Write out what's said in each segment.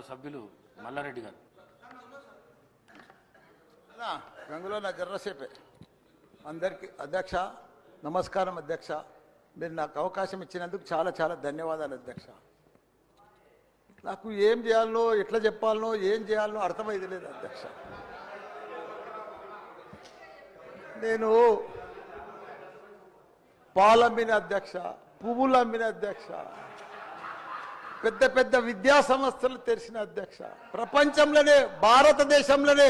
సభ్యులు మల్లారెడ్డి గారు. గంగులో నా జర్రసేపే అందరికీ అధ్యక్ష నమస్కారం. అధ్యక్ష మీరు నాకు అవకాశం ఇచ్చినందుకు చాలా చాలా ధన్యవాదాలు అధ్యక్ష. నాకు ఏం చేయాలనో ఎట్లా చెప్పాలనో ఏం చేయాలనో అర్థమైతే లేదు అధ్యక్ష. నేను పాలమ్మిన అధ్యక్ష, పువ్వులు అమ్మిన అధ్యక్ష, పెద్ద పెద్ద విద్యా సంస్థలు తెరిచిన అధ్యక్ష. ప్రపంచంలోనే భారతదేశంలోనే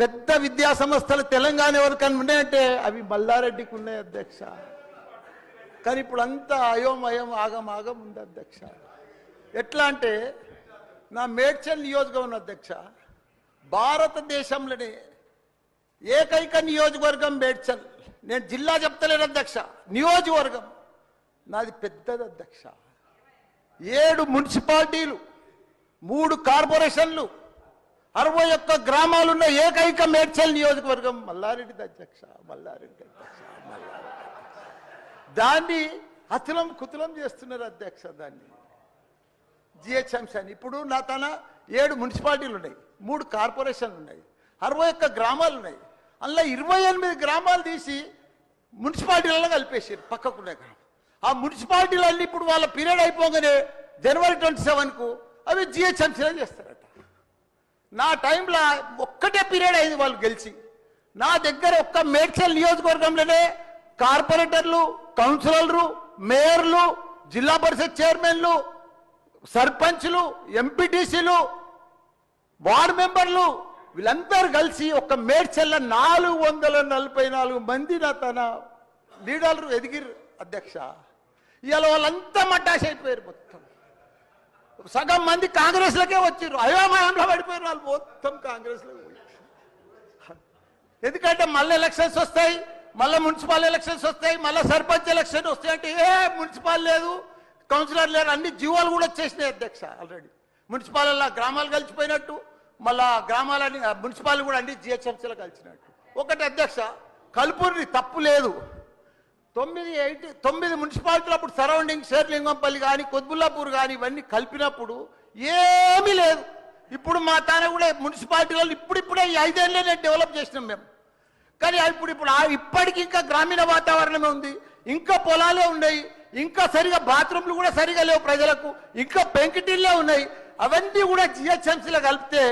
పెద్ద విద్యా సంస్థలు తెలంగాణ ఎవరికన్నా ఉన్నాయంటే అవి మల్లారెడ్డికి ఉన్నాయి అధ్యక్ష. కానీ ఇప్పుడు అంతా అయోమయం ఆగం ఉంది అధ్యక్ష. ఎట్లా అంటే నా మేడ్చల్ నియోజకవర్గం అధ్యక్ష, భారతదేశంలోనే ఏకైక నియోజకవర్గం మేడ్చల్. నేను జిల్లా చెప్తలేను అధ్యక్ష, నియోజకవర్గం నాది పెద్దది అధ్యక్ష. 7 మున్సిపాలిటీలు, 3 కార్పొరేషన్లు, 61 గ్రామాలున్న ఏకైక మేడ్చల్ నియోజకవర్గం మల్లారెడ్డి అధ్యక్ష. మల్లారెడ్డి దాన్ని అతులం కుతులం చేస్తున్నారు అధ్యక్ష. దాన్ని జిహెచ్ఎంసీ అని ఇప్పుడు నా తన 7 మున్సిపాలిటీలు ఉన్నాయి, 3 కార్పొరేషన్లు ఉన్నాయి, 61 గ్రామాలు ఉన్నాయి. అందులో 28 గ్రామాలు తీసి మున్సిపాలిటీలలో కలిపేసారు పక్కకునే గ్రామం. ఆ మున్సిపాలిటీలన్నీ ఇప్పుడు వాళ్ళ పీరియడ్ అయిపోగానే జనవరి 27కు అవి జిహెచ్ఎంసీలో చేస్తారట. నా టైంలో ఒక్కటే పీరియడ్ అయింది వాళ్ళు గెలిచి. నా దగ్గర ఒక్క మేడ్చల్ నియోజకవర్గంలోనే కార్పొరేటర్లు, కౌన్సిలర్లు, మేయర్లు, జిల్లా పరిషత్ చైర్మన్లు, సర్పంచ్లు, ఎంపీటీసీలు, వార్డు మెంబర్లు వీళ్ళందరూ కలిసి ఒక్క మేడ్చల్ల 444 మంది నా తన లీడర్లు ఎదిగిరు అధ్యక్ష. ఇవాళ వాళ్ళంతా మటాష్ అయిపోయారు. మొత్తం సగం మంది కాంగ్రెస్లకే వచ్చారు. అయోమయంలో పడిపోయారు వాళ్ళు మొత్తం కాంగ్రెస్లో. ఎందుకంటే మళ్ళీ ఎలక్షన్స్ వస్తాయి, మళ్ళీ మున్సిపల్ ఎలక్షన్స్ వస్తాయి, మళ్ళీ సర్పంచ్ ఎలక్షన్ వస్తాయి అంటే మున్సిపల్ లేదు, కౌన్సిలర్ లేరు, అన్ని జీవాలు కూడా వచ్చేసినాయి అధ్యక్ష. ఆల్రెడీ మున్సిపాల్లో గ్రామాలు కలిసిపోయినట్టు, మళ్ళా గ్రామాలని మున్సిపాల్ కూడా అన్ని జిహెచ్ఎంసీలో కలిసినట్టు. ఒకటి అధ్యక్ష, కలుపుని తప్పు లేదు. 9 మున్సిపాలిటీలు అప్పుడు సరౌండింగ్ శేర్లింగంపల్లి కానీ కొద్బుల్లాపూర్ కానీ ఇవన్నీ కలిపినప్పుడు ఏమీ లేదు. ఇప్పుడు మా తాన కూడా మున్సిపాలిటీలలో ఇప్పుడిప్పుడే ఈ 5 ఏళ్ళనే డెవలప్ చేసినాం మేము. కానీ ఇప్పుడు ఇప్పటికి ఇంకా గ్రామీణ వాతావరణమే ఉంది, ఇంకా పొలాలే ఉన్నాయి, ఇంకా సరిగా బాత్రూమ్లు కూడా సరిగా లేవు ప్రజలకు, ఇంకా పెంకిటిల్లే ఉన్నాయి. అవన్నీ కూడా జిహెచ్ఎంసీలో కలిపితే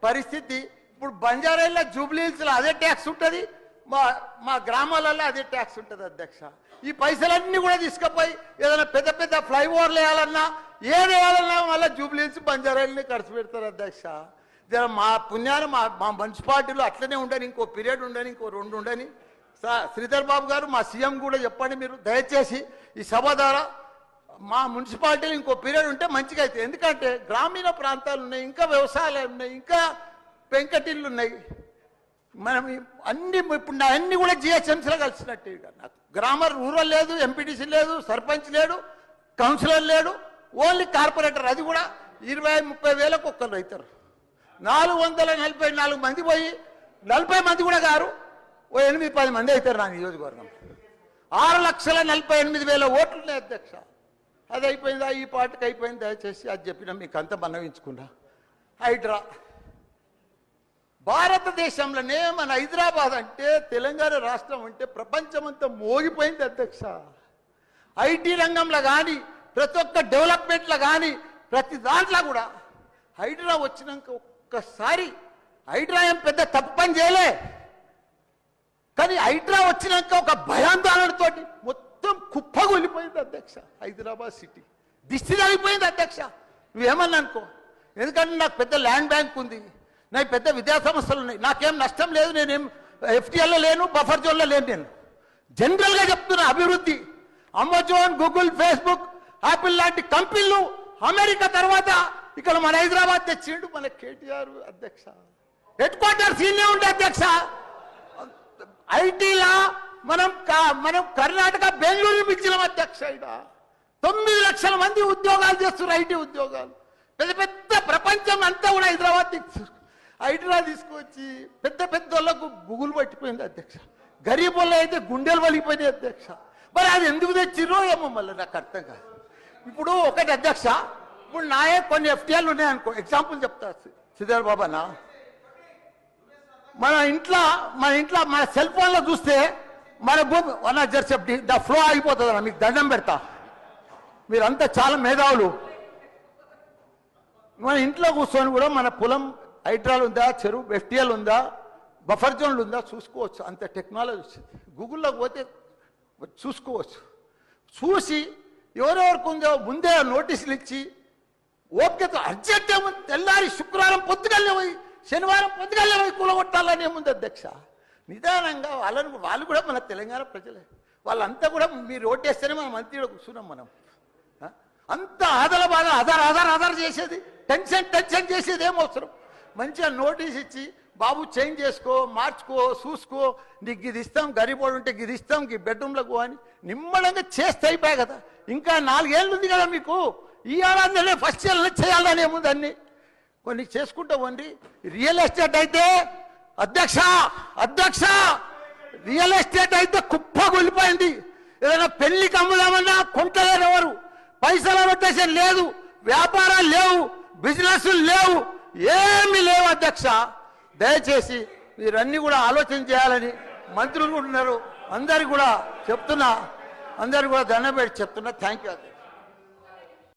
పరిస్థితి ఇప్పుడు బంజారాల్లో జూబ్లీహిల్స్లో అదే ట్యాక్స్ ఉంటుంది, మా గ్రామాలలో అదే ట్యాక్స్ ఉంటుంది అధ్యక్ష. ఈ పైసలన్నీ కూడా తీసుకుపోయి ఏదైనా పెద్ద పెద్ద ఫ్లైఓవర్లు వేయాలన్నా ఏది వేయాలన్నా మళ్ళీ జూబ్లీహిల్స్ బంజారాలని ఖర్చు పెడతారు అధ్యక్ష. మా పుణ్యాన్ని మా మున్సిపాలిటీలో అట్లనే ఉండని, ఇంకో పీరియడ్ ఉండని, ఇంకో 2 ఉండని. శ్రీధర్ బాబు గారు మా సీఎం కూడా చెప్పండి మీరు దయచేసి ఈ సభ ద్వారా మా మున్సిపాలిటీలో ఇంకో పీరియడ్ ఉంటే మంచిగా అవుతుంది. ఎందుకంటే గ్రామీణ ప్రాంతాలు ఉన్నాయి, ఇంకా వ్యవసాయాలు ఉన్నాయి, ఇంకా పెంకటిళ్ళు ఉన్నాయి. మనం అన్ని ఇప్పుడు అన్ని కూడా జిహెచ్ఎంసీలో కలిసినట్టు. నాకు గ్రామర్ రూరల్ లేదు, ఎంపీటీసీ లేదు, సర్పంచ్ లేడు, కౌన్సిలర్ లేడు, ఓన్లీ కార్పొరేటర్. అది కూడా 20-30 వేలకు ఒక్కరు అవుతారు. 444 మంది పోయి 40 మంది కూడా గారు 8-10 మంది అవుతారు నా నియోజకవర్గం. 6,48,000 ఓట్లు ఉన్నాయి అధ్యక్ష. అది అయిపోయిందా? ఈ పార్టీకి అయిపోయింది. దయచేసి అది చెప్పినా మీకు అంత మనవించుకున్నా. హైడ్రా భారతదేశంలోనే మన హైదరాబాద్ అంటే తెలంగాణ రాష్ట్రం అంటే ప్రపంచమంతా మోగిపోయింది అధ్యక్ష. ఐటీ రంగంలో కానీ ప్రతి ఒక్క డెవలప్మెంట్లో కానీ ప్రతి దాంట్లో కూడా హైడ్రా వచ్చినాక ఒక్కసారి హైడ్రా ఏం పెద్ద తప్పు పని చేయలే, కానీ హైడ్రా వచ్చినాక ఒక భయాందోళనతో మొత్తం కుప్పగొలిపోయింది అధ్యక్ష. హైదరాబాద్ సిటీ దిష్టి తగిలిపోయింది అధ్యక్ష. నువ్వేమన్నా అనుకో, ఎందుకంటే నాకు పెద్ద ల్యాండ్ బ్యాంక్ ఉంది, నాకు పెద్ద విద్యా సంస్థలు ఉన్నాయి, నాకేం నష్టం లేదు, నేనేం ఎఫ్టీఎల్లో లేను, బఫర్ జోన్లో లేను. నేను జనరల్గా చెప్తున్నా, అభివృద్ధి అమెజాన్, గూగుల్, ఫేస్బుక్, యాపిల్ లాంటి కంపెనీలు అమెరికా తర్వాత ఇక్కడ మన హైదరాబాద్ తెచ్చిండు మన కేటీఆర్ అధ్యక్ష. హెడ్ క్వార్టర్స్ ఈయనే ఉండే అధ్యక్ష. ఐటీలా మనం కర్ణాటక బెంగళూరు మించినాం అధ్యక్ష. 9 లక్షల మంది ఉద్యోగాలు చేస్తున్నారు, ఐటీ ఉద్యోగాలు. పెద్ద పెద్ద ప్రపంచం అంతా కూడా హైదరాబాద్ తీసుకొచ్చి పెద్ద పెద్ద వాళ్ళకు బుగులు పట్టిపోయింది అధ్యక్ష. గరీబ్ వాళ్ళు అయితే గుండెలు వలిగిపోయినాయి అధ్యక్ష. మరి అది ఎందుకు తెచ్చిర్రో ఏమో మళ్ళీ నాకు అర్థం కాదు. ఇప్పుడు ఒకటి అధ్యక్ష, ఇప్పుడు నాయే కొన్ని ఎఫ్టీఎల్ ఉన్నాయి అనుకో, ఎగ్జాంపుల్ చెప్తా శ్రీధర్ బాబా నా, మన ఇంట్లో మన సెల్ ఫోన్లో చూస్తే మన భూమి వన్ జర్సెప్టీ ద ఫ్లో ఆగిపోతుంది అన్న, మీకు దండం పెడతా, మీరంతా చాలా మేధావులు. మన ఇంట్లో కూర్చొని కూడా మన పొలం హైడ్రాల్ ఉందా, చెరువు ఎఫ్టీఎల్ ఉందా, బఫర్ జోన్లు ఉందా చూసుకోవచ్చు. అంత టెక్నాలజీ వచ్చింది. గూగుల్లోకి పోతే చూసుకోవచ్చు. చూసి ఎవరెవరికి ఉందో ముందే నోటీసులు ఇచ్చి ఓపికతో అర్జెంట్ ఏముంది, తెల్లారి శుక్రవారం పొద్దుగల్లే పోయి శనివారం పొద్దుగల్లే పోయి కూలగొట్టాలని ఏముంది అధ్యక్ష. నిదానంగా వాళ్ళు కూడా మన తెలంగాణ ప్రజలే, వాళ్ళంతా కూడా మీరు ఓటేస్తేనే మనం మంత్రిలో కూర్చున్నాం. మనం అంత ఆదల బాగా ఆధార్ చేసేది, టెన్షన్ చేసేది ఏం అవసరం. మంచిగా నోటీస్ ఇచ్చి బాబు చేంజ్ చేసుకో, మార్చుకో, చూసుకో, నీకు ఇది ఇస్తాం, గరీబోడు ఉంటే ఇది ఇస్తాం, ఈ బెడ్రూమ్లకు అని నిమ్మడంగా చేస్తే అయిపోయాయి కదా. ఇంకా 4 ఏళ్ళు ఉంది కదా మీకు, ఈ ఏడాదిలోనే ఫస్ట్ ఇయర్లో చేయాలని ఏముంది, అన్ని కొన్ని చేసుకుంటా పోండి. రియల్ ఎస్టేట్ అయితే అధ్యక్ష రియల్ ఎస్టేట్ అయితే కుప్ప కూలిపోయింది. ఏదైనా పెళ్లికి అమ్ముదామన్నా కొంటలేరు ఎవరు, పైసల రొటేషన్ లేదు, వ్యాపారాలు లేవు, బిజినెస్ లేవు, ఏమీ లేవు అధ్యక్ష. దయచేసి మీరన్నీ కూడా ఆలోచన చేయాలని మంత్రులు ఉన్నారు, అందరికి కూడా చెప్తున్నా, అందరికి కూడా దండం పెట్టి చెప్తున్నా. థ్యాంక్ యూ అధ్యక్ష.